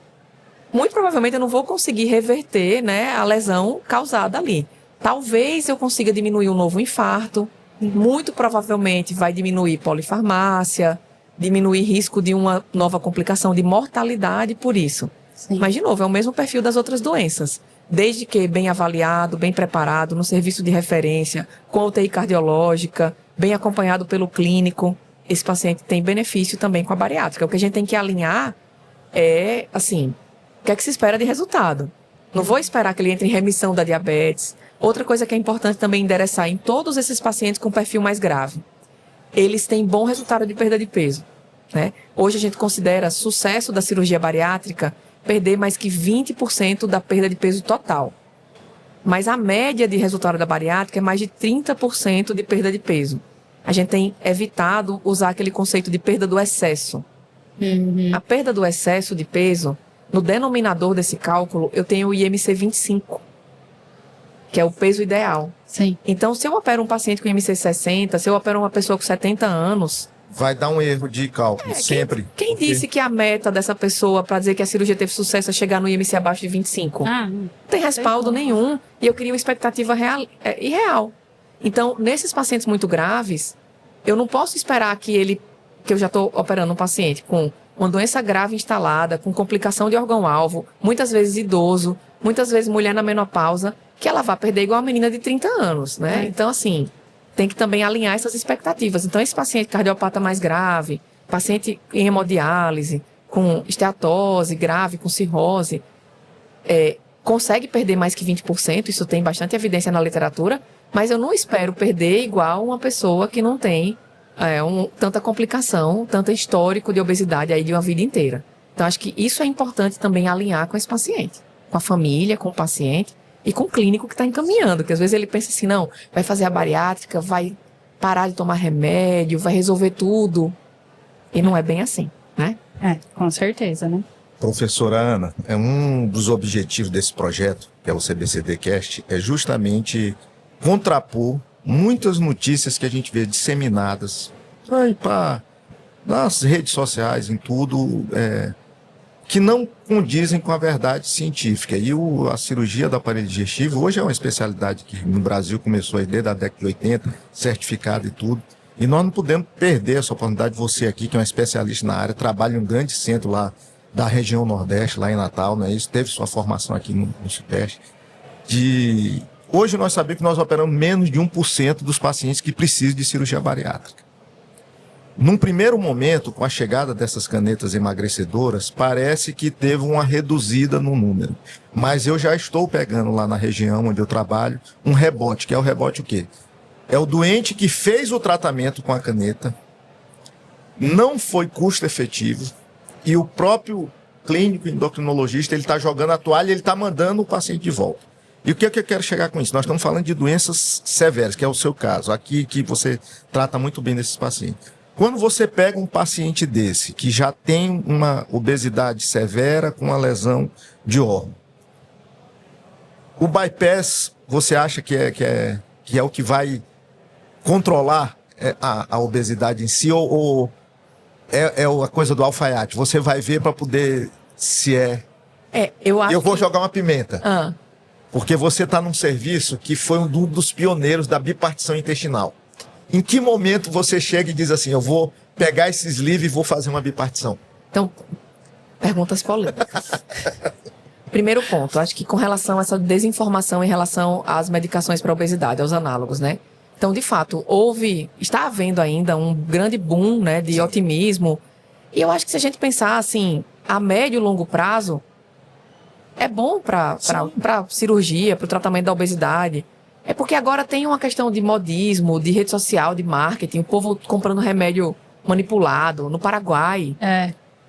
muito provavelmente eu não vou conseguir reverter, né, a lesão causada ali. Talvez eu consiga diminuir um novo infarto, muito provavelmente vai diminuir polifarmácia, diminuir risco de uma nova complicação de mortalidade por isso. Sim. Mas, de novo, é o mesmo perfil das outras doenças. Desde que bem avaliado, bem preparado, no serviço de referência, com UTI cardiológica, bem acompanhado pelo clínico, esse paciente tem benefício também com a bariátrica. O que a gente tem que alinhar é, assim, o que é que se espera de resultado? Não vou esperar que ele entre em remissão da diabetes. Outra coisa que é importante também endereçar em todos esses pacientes com perfil mais grave. Eles têm bom resultado de perda de peso, né? Hoje a gente considera sucesso da cirurgia bariátrica perder mais que 20% da perda de peso total. Mas a média de resultado da bariátrica é mais de 30% de perda de peso. A gente tem evitado usar aquele conceito de perda do excesso. A perda do excesso de peso, no denominador desse cálculo, eu tenho o IMC 25, que é o peso ideal. Sim. Então, se eu opero um paciente com IMC 60, se eu opero uma pessoa com 70 anos... Vai dar um erro de cálculo, sempre. Quem disse que a meta dessa pessoa para dizer que a cirurgia teve sucesso é chegar no IMC abaixo de 25? Não tem respaldo nenhum. E eu queria uma expectativa irreal. Então, nesses pacientes muito graves, eu não posso esperar que eu já estou operando um paciente com uma doença grave instalada, com complicação de órgão-alvo, muitas vezes idoso, muitas vezes mulher na menopausa, que ela vai perder igual a menina de 30 anos, né? Então, assim, tem que também alinhar essas expectativas. Então, esse paciente cardiopata mais grave, paciente em hemodiálise, com esteatose grave, com cirrose, consegue perder mais que 20%, isso tem bastante evidência na literatura, mas eu não espero perder igual uma pessoa que não tem tanta complicação, tanto histórico de obesidade aí de uma vida inteira. Então, acho que isso é importante também alinhar com esse paciente, com a família, com o paciente e com o clínico que está encaminhando, que às vezes ele pensa assim, não, vai fazer a bariátrica, vai parar de tomar remédio, vai resolver tudo. E não é bem assim, né? Com certeza, né? Professora Ana, um dos objetivos desse projeto, que é o CBCDcast, é justamente contrapor muitas notícias que a gente vê disseminadas nas redes sociais, em tudo, que não condizem com a verdade científica. E a cirurgia do aparelho digestivo hoje é uma especialidade que no Brasil começou aí desde a década de 80, certificada e tudo. E nós não podemos perder essa oportunidade. Você aqui, que é um especialista na área, trabalha em um grande centro lá da região Nordeste, lá em Natal, não é isso? Teve sua formação aqui no Sudeste. Hoje nós sabemos que nós operamos menos de 1% dos pacientes que precisam de cirurgia bariátrica. Num primeiro momento, com a chegada dessas canetas emagrecedoras, parece que teve uma reduzida no número. Mas eu já estou pegando lá na região onde eu trabalho um rebote, que é o rebote o quê? É o doente que fez o tratamento com a caneta, não foi custo efetivo, e o próprio clínico endocrinologista, ele está jogando a toalha e ele está mandando o paciente de volta. E o que é que eu quero chegar com isso? Nós estamos falando de doenças severas, que é o seu caso, aqui que você trata muito bem desses pacientes. Quando você pega um paciente desse, que já tem uma obesidade severa com uma lesão de órgão, o bypass, você acha que é o que vai controlar a obesidade em si, ou é a coisa do alfaiate? Você vai ver para poder se eu vou jogar uma pimenta. Porque você está num serviço que foi um dos pioneiros da bipartição intestinal. Em que momento você chega e diz assim, eu vou pegar esse sleeve e vou fazer uma bipartição? Então, perguntas polêmicas. Primeiro ponto, acho que com relação a essa desinformação em relação às medicações para obesidade, aos análogos, né? Então, de fato, está havendo ainda um grande boom, né, de otimismo. E eu acho que se a gente pensar assim, a médio e longo prazo, é bom para cirurgia, para o tratamento da obesidade. É porque agora tem uma questão de modismo, de rede social, de marketing, o povo comprando remédio manipulado. No Paraguai.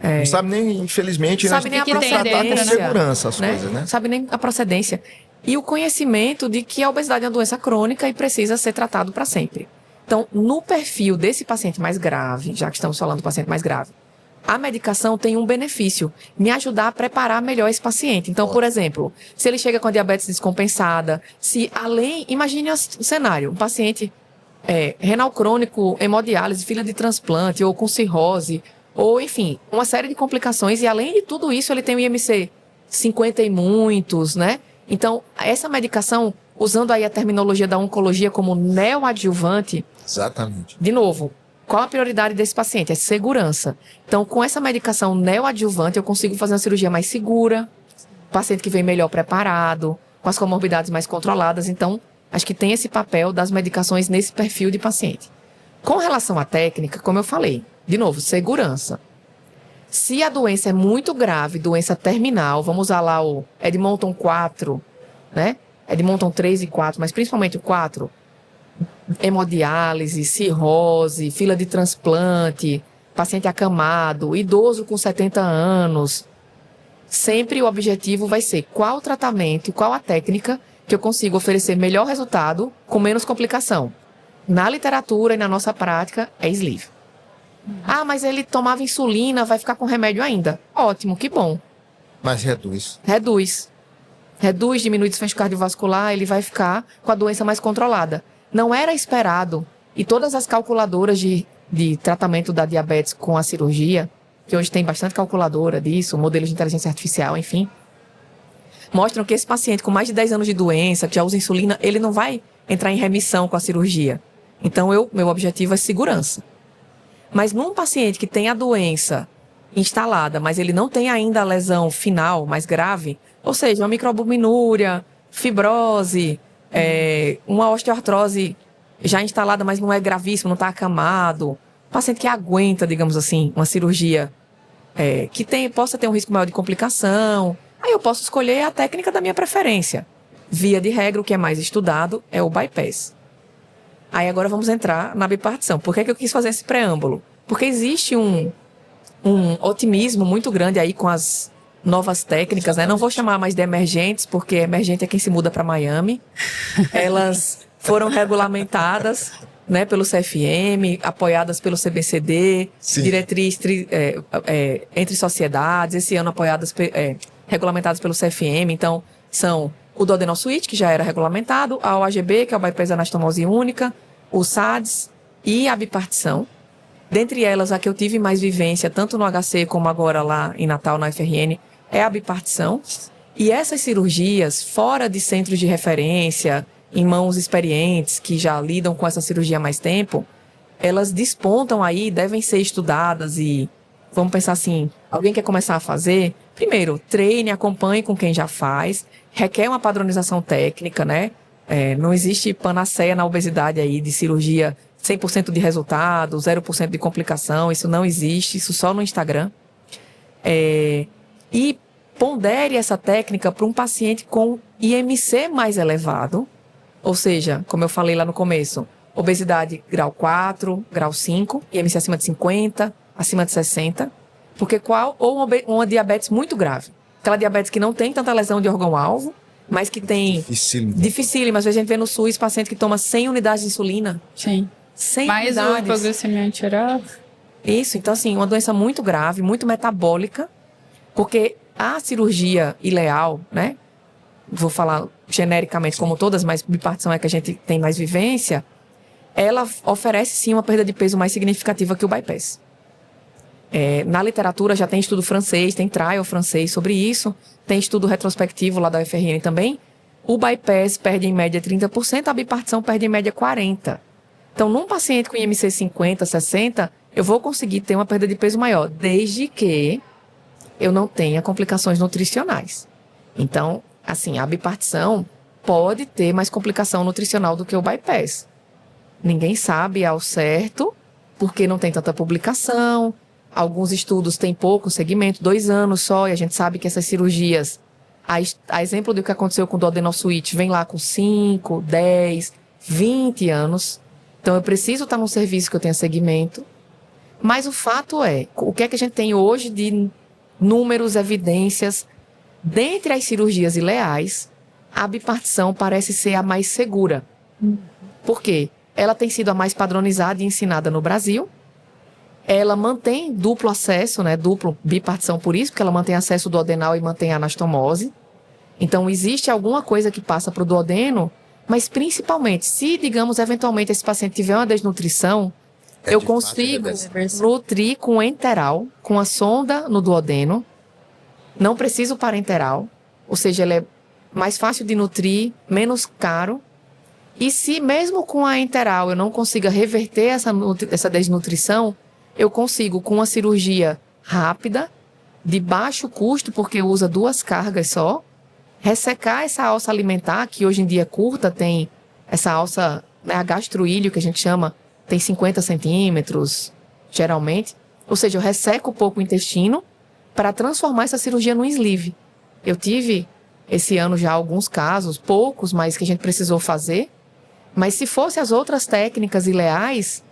Não sabe nem, infelizmente, sabe nem a tratar com segurança as coisas, né? Sabe nem a procedência. E o conhecimento de que a obesidade é uma doença crônica e precisa ser tratado para sempre. Então, no perfil desse paciente mais grave, já que estamos falando do paciente mais grave, a medicação tem um benefício, me ajudar a preparar melhor esse paciente. Então, por exemplo, se ele chega com a diabetes descompensada, imagine o cenário, um paciente renal crônico, hemodiálise, fila de transplante, ou com cirrose, ou enfim, uma série de complicações, e além de tudo isso, ele tem o IMC 50 e muitos, né? Então, essa medicação, usando aí a terminologia da oncologia como neoadjuvante. Exatamente. De novo, qual a prioridade desse paciente? É segurança. Então, com essa medicação neoadjuvante, eu consigo fazer uma cirurgia mais segura, paciente que vem melhor preparado, com as comorbidades mais controladas. Então, acho que tem esse papel das medicações nesse perfil de paciente. Com relação à técnica, como eu falei, de novo, segurança. Se a doença é muito grave, doença terminal, vamos usar lá o Edmonton 4, né? Edmonton 3 e 4, mas principalmente o 4, hemodiálise, cirrose, fila de transplante, paciente acamado, idoso com 70 anos. Sempre o objetivo vai ser qual o tratamento, qual a técnica que eu consigo oferecer melhor resultado com menos complicação. Na literatura e na nossa prática, é sleeve. Mas ele tomava insulina, vai ficar com remédio ainda. Ótimo, que bom. Mas reduz. Reduz, diminui desfecho cardiovascular, ele vai ficar com a doença mais controlada. Não era esperado, e todas as calculadoras de tratamento da diabetes com a cirurgia, que hoje tem bastante calculadora disso, modelos de inteligência artificial, enfim, mostram que esse paciente com mais de 10 anos de doença, que já usa insulina, ele não vai entrar em remissão com a cirurgia. Então, meu objetivo é segurança. Mas num paciente que tem a doença instalada, mas ele não tem ainda a lesão final mais grave, ou seja, uma microalbuminúria, fibrose, uma osteoartrose já instalada, mas não é gravíssimo, não está acamado. Paciente que aguenta, digamos assim, uma cirurgia que possa ter um risco maior de complicação. Aí eu posso escolher a técnica da minha preferência. Via de regra, o que é mais estudado é o bypass. Aí agora vamos entrar na bipartição. Por que eu quis fazer esse preâmbulo? Porque existe um otimismo muito grande aí com as novas técnicas, né? Não vou chamar mais de emergentes, porque emergente é quem se muda para Miami. Elas foram regulamentadas, né, pelo CFM, apoiadas pelo CBCD, diretriz entre sociedades, esse ano regulamentadas pelo CFM. Então, são o duodenosuíte, que já era regulamentado, a OAGB, que é o bypass anastomose única, o SADS e a bipartição. Dentre elas, a que eu tive mais vivência, tanto no HC como agora lá em Natal, na UFRN, é a bipartição. E essas cirurgias, fora de centros de referência, em mãos experientes, que já lidam com essa cirurgia há mais tempo, elas despontam aí, devem ser estudadas e, vamos pensar assim, alguém quer começar a fazer? Primeiro, treine, acompanhe com quem já faz, requer uma padronização técnica, né? Não existe panaceia na obesidade aí de cirurgia 100% de resultado, 0% de complicação, isso não existe, isso só no Instagram. E pondere essa técnica para um paciente com IMC mais elevado, ou seja, como eu falei lá no começo, obesidade grau 4, grau 5, IMC acima de 50, acima de 60, porque ou uma diabetes muito grave. Aquela diabetes que não tem tanta lesão de órgão-alvo, mas que tem... Dificílima. Às vezes a gente vê no SUS paciente que toma 100 unidades de insulina. Sim. 100 mais unidades. o hipoglicemia antiviral. Isso, então assim, uma doença muito grave, muito metabólica, porque a cirurgia ileal, né? Vou falar genericamente como todas, mas bipartição é que a gente tem mais vivência, ela oferece sim uma perda de peso mais significativa que o bypass. Na literatura já tem estudo francês, tem trial francês sobre isso, tem estudo retrospectivo lá da UFRN também. O bypass perde em média 30%, a bipartição perde em média 40%. Então, num paciente com IMC 50, 60, eu vou conseguir ter uma perda de peso maior, desde que eu não tenha complicações nutricionais. Então, assim, a bipartição pode ter mais complicação nutricional do que o bypass. Ninguém sabe ao certo, porque não tem tanta publicação. Alguns estudos têm pouco segmento, 2 anos só, e a gente sabe que essas cirurgias, a exemplo do que aconteceu com o duodenosuíte, vem lá com 5, 10, 20 anos. Então, eu preciso estar num serviço que eu tenha segmento. Mas o fato é, o que é que a gente tem hoje de números, evidências? Dentre as cirurgias ileais, a bipartição parece ser a mais segura. Por quê? Ela tem sido a mais padronizada e ensinada no Brasil. Ela mantém duplo acesso, né? Duplo bipartição por isso, porque ela mantém acesso duodenal e mantém a anastomose. Então, existe alguma coisa que passa para o duodeno, mas principalmente, se, digamos, eventualmente esse paciente tiver uma desnutrição, eu consigo nutrir com enteral, com a sonda no duodeno. Não preciso parenteral, ou seja, ele é mais fácil de nutrir, menos caro. E se mesmo com a enteral eu não consiga reverter essa desnutrição, eu consigo com uma cirurgia rápida, de baixo custo, porque usa 2 cargas só, ressecar essa alça alimentar, que hoje em dia é curta, tem essa alça, né, a gastroíleo, que a gente chama, tem 50 centímetros, geralmente. Ou seja, eu resseco um pouco o intestino para transformar essa cirurgia num sleeve. Eu tive, esse ano já, alguns casos, poucos, mas que a gente precisou fazer. Mas se fosse as outras técnicas ileais,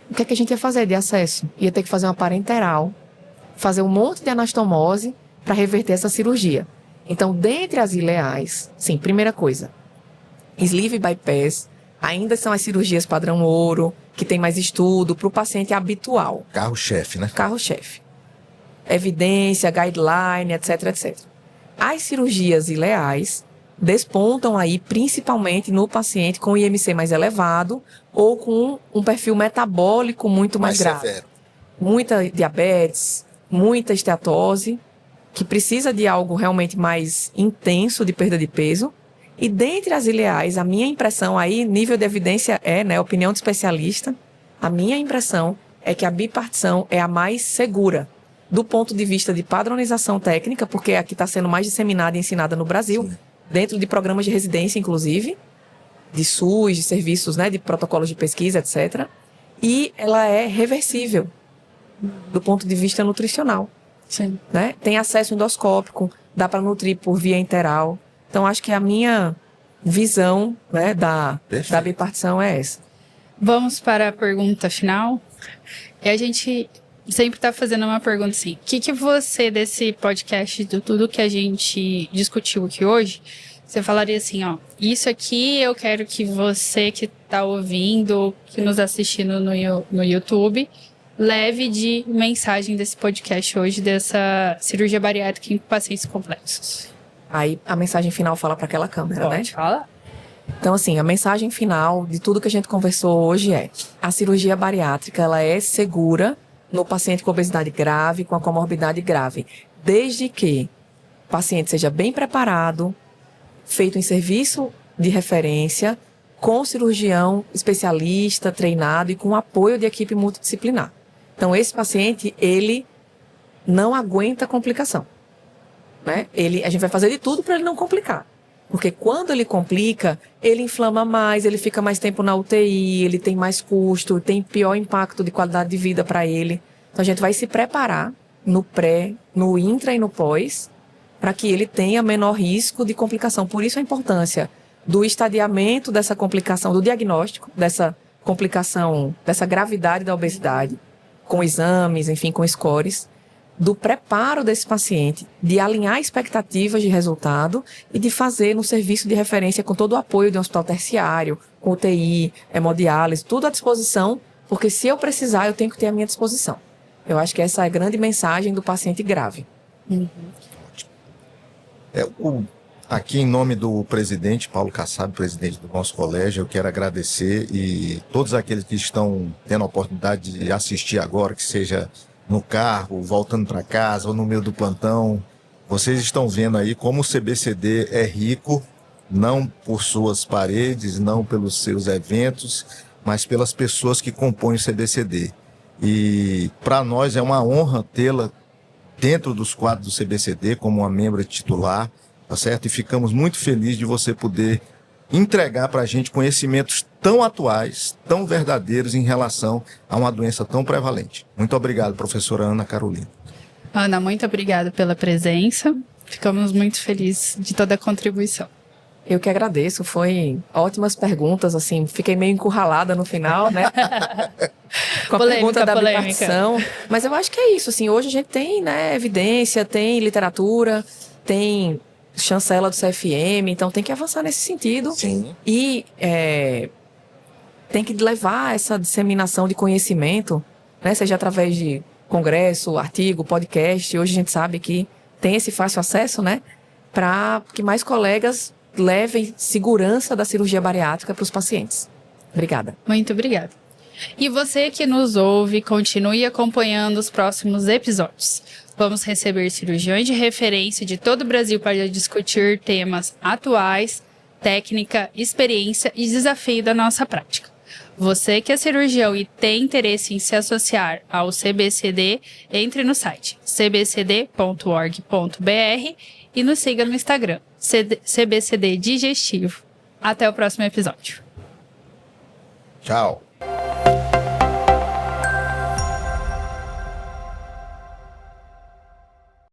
o que é que a gente ia fazer de acesso? Ia ter que fazer uma parenteral, fazer um monte de anastomose para reverter essa cirurgia. Então, dentre as ileais, sim, primeira coisa, sleeve e bypass ainda são as cirurgias padrão ouro, que tem mais estudo para o paciente habitual. Carro-chefe, né? Carro-chefe. Evidência, guideline, etc, etc. As cirurgias ileais despontam aí principalmente no paciente com IMC mais elevado ou com um perfil metabólico muito mais grave. Severo. Muita diabetes, muita esteatose, que precisa de algo realmente mais intenso de perda de peso. E dentre as ileais, a minha impressão aí, nível de evidência né, opinião de especialista, a minha impressão é que a bipartição é a mais segura do ponto de vista de padronização técnica, porque aqui está sendo mais disseminada e ensinada no Brasil, dentro de programas de residência, inclusive, de SUS, de serviços, né, de protocolos de pesquisa, etc. E ela é reversível do ponto de vista nutricional. Sim. Né? Tem acesso endoscópico, dá para nutrir por via interal. Então, acho que a minha visão, né, da bipartição é essa. Vamos para a pergunta final. E a gente sempre está fazendo uma pergunta assim: o que você, desse podcast, de tudo que a gente discutiu aqui hoje, você falaria assim, ó, isso aqui eu quero que você que está ouvindo, que nos assistindo no YouTube, leve de mensagem desse podcast hoje, dessa cirurgia bariátrica em pacientes complexos. Aí a mensagem final fala para aquela câmera, né? Pode falar. Então, assim, a mensagem final de tudo que a gente conversou hoje é: a cirurgia bariátrica, ela é segura no paciente com obesidade grave, com a comorbidade grave, desde que o paciente seja bem preparado, feito em serviço de referência, com cirurgião especialista, treinado e com apoio de equipe multidisciplinar. Então, esse paciente, ele não aguenta complicação, né? A gente vai fazer de tudo para ele não complicar. Porque quando ele complica, ele inflama mais, ele fica mais tempo na UTI, ele tem mais custo, tem pior impacto de qualidade de vida para ele. Então, a gente vai se preparar no pré, no intra e no pós, para que ele tenha menor risco de complicação. Por isso a importância do estadiamento dessa complicação, do diagnóstico dessa complicação, dessa gravidade da obesidade, com exames, enfim, com scores, do preparo desse paciente, de alinhar expectativas de resultado e de fazer no serviço de referência com todo o apoio de um hospital terciário, com UTI, hemodiálise, tudo à disposição, porque se eu precisar, eu tenho que ter à minha disposição. Eu acho que essa é a grande mensagem do paciente grave. Aqui, em nome do presidente, Paulo Kassab, presidente do nosso colégio, eu quero agradecer, e todos aqueles que estão tendo a oportunidade de assistir agora, que seja no carro, voltando para casa ou no meio do plantão, vocês estão vendo aí como o CBCD é rico, não por suas paredes, não pelos seus eventos, mas pelas pessoas que compõem o CBCD. E para nós é uma honra tê-la dentro dos quadros do CBCD como uma membro titular, tá certo? E ficamos muito felizes de você poder entregar para a gente conhecimentos tão atuais, tão verdadeiros em relação a uma doença tão prevalente. Muito obrigado, professora Ana Carolina. Ana, muito obrigada pela presença. Ficamos muito felizes de toda a contribuição. Eu que agradeço, foi ótimas perguntas, assim, fiquei meio encurralada no final, né? Com a pergunta da bipartição. Mas eu acho que é isso, assim, hoje a gente tem, né, evidência, tem literatura, tem chancela do CFM, então tem que avançar nesse sentido. Sim. E tem que levar essa disseminação de conhecimento, né, seja através de congresso, artigo, podcast. Hoje a gente sabe que tem esse fácil acesso, né, para que mais colegas levem segurança da cirurgia bariátrica para os pacientes. Obrigada. Muito obrigada. E você que nos ouve, continue acompanhando os próximos episódios. Vamos receber cirurgiões de referência de todo o Brasil para discutir temas atuais, técnica, experiência e desafio da nossa prática. Você que é cirurgião e tem interesse em se associar ao CBCD, entre no site cbcd.org.br e nos siga no Instagram, CBCD Digestivo. Até o próximo episódio. Tchau.